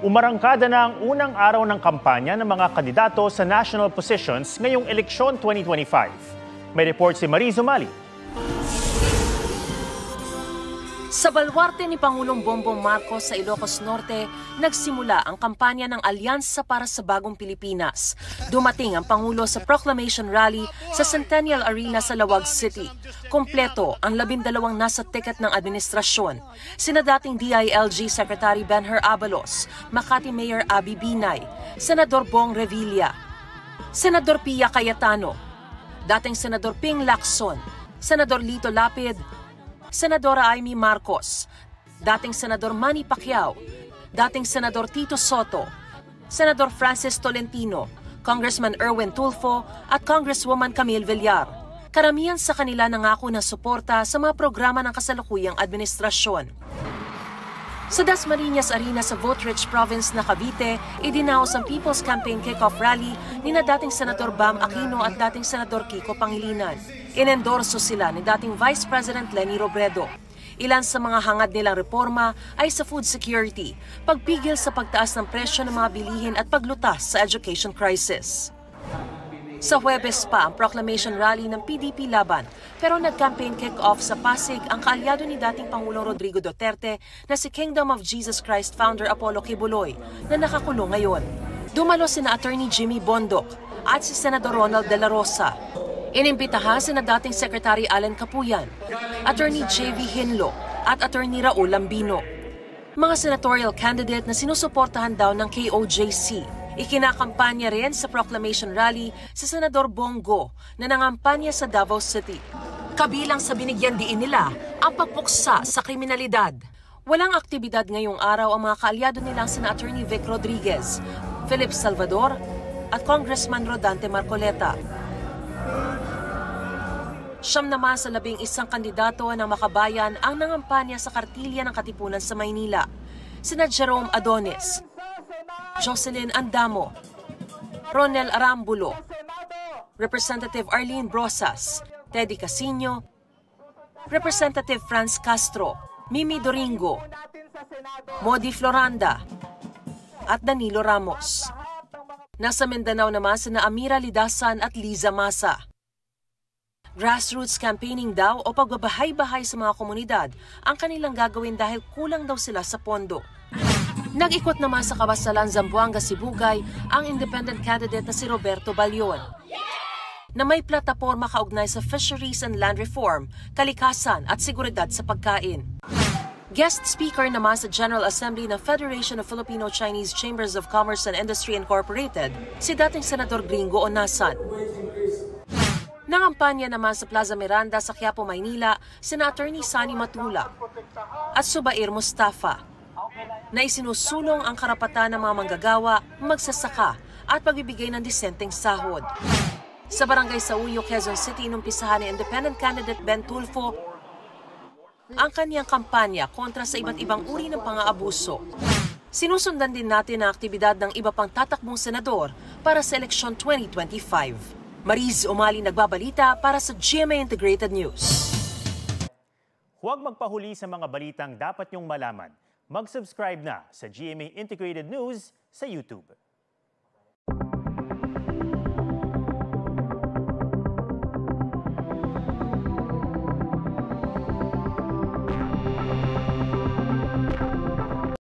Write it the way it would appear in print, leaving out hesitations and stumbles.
Umarangkada na ang unang araw ng kampanya ng mga kandidato sa national positions ngayong eleksyon 2025. May report si Mariz Umali. Sa balwarte ni Pangulong Bongbong Marcos sa Ilocos Norte, nagsimula ang kampanya ng Alyansa para sa Bagong Pilipinas. Dumating ang Pangulo sa Proclamation Rally sa Centennial Arena sa Lawag City. Kompleto ang 12 nasa ticket ng administrasyon. Sina dating DILG Secretary Benher Abalos, Makati Mayor Abby Binay, Senador Bong Revilla, Senador Pia Cayetano, dating Senador Ping Lacson, Senador Lito Lapid, Senadora Amy Marcos, dating Senador Manny Pacquiao, dating Senador Tito Soto, Senador Francis Tolentino, Congressman Erwin Tulfo at Congresswoman Camille Villar. Karamihan sa kanila nangako ng suporta sa mga programa ng kasalukuyang administrasyon. Sa Dasmariñas Arena sa vote-rich province na Cavite, idinaos ang People's Campaign Kickoff Rally ni na dating Senador Bam Aquino at dating Senador Kiko Pangilinan. Inendorso sila ni dating Vice President Leni Robredo. Ilan sa mga hangad nilang reforma ay sa food security, pagpigil sa pagtaas ng presyo ng mga bilihin at paglutas sa education crisis. Sa Huwebes pa ang proclamation rally ng PDP laban, pero nag-campaign kick-off sa Pasig ang kaalyado ni dating Pangulong Rodrigo Duterte na si Kingdom of Jesus Christ founder Apollo Kibuloy na nakakulong ngayon. Dumalo sina Attorney Jimmy Bondoc at si Senador Ronald De La Rosa. Inimbitahan sina dating Secretary Allen Capuyan, Attorney J.V. Hinlo at Attorney Raul Lambino. Mga senatorial candidate na sinusuportahan daw ng KOJC. Ikinakampanya rin sa proclamation rally si Senador Bongo na nangampanya sa Davao City. Kabilang sa binigyan diin nila ang pagpuksa sa kriminalidad. Walang aktibidad ngayong araw ang mga kaalyado nilang sina Attorney Vic Rodriguez, Philip Salvador at Congressman Rodante Marcoleta. Siyam naman sa 11 kandidato ng makabayan ang nangampanya sa kartilya ng Katipunan sa Maynila. Sina Jerome Adonis, Jocelyn Andamo, Ronel Arambulo, Representative Arlene Brosas, Teddy Casino, Representative Franz Castro, Mimi Doringo, Modi Floranda, at Danilo Ramos. Nasa Mindanao naman sina Amira Lidasan at Liza Masa. Grassroots campaigning daw o pagbabahay-bahay sa mga komunidad ang kanilang gagawin dahil kulang daw sila sa pondo. Nag-ikot naman sa Kabasalan, Zamboanga, Sibugay ang independent candidate na si Roberto Balyon na may plataporma kaugnay sa fisheries and land reform, kalikasan at seguridad sa pagkain. Guest speaker naman sa General Assembly ng Federation of Filipino-Chinese Chambers of Commerce and Industry Incorporated, si dating Senador Gringo Onasan. Nangampanya naman sa Plaza Miranda sa Quiapo, Maynila, sina Attorney Sani Matula at Subair Mustafa na isinusulong ang karapatan ng mga manggagawa, magsasaka at pagbibigay ng disenteng sahod. Sa Barangay Sauyo, Quezon City, inumpisahan ni independent candidate Ben Tulfo ang kanyang kampanya kontra sa iba't ibang uri ng pang-aabuso. Sinusundan din natin ang aktibidad ng iba pang tatakbong senador para sa eleksyon 2025. Mariz Umali nagbabalita para sa GMA Integrated News. Huwag magpahuli sa mga balitang dapat niyong malaman. Mag-subscribe na sa GMA Integrated News sa YouTube.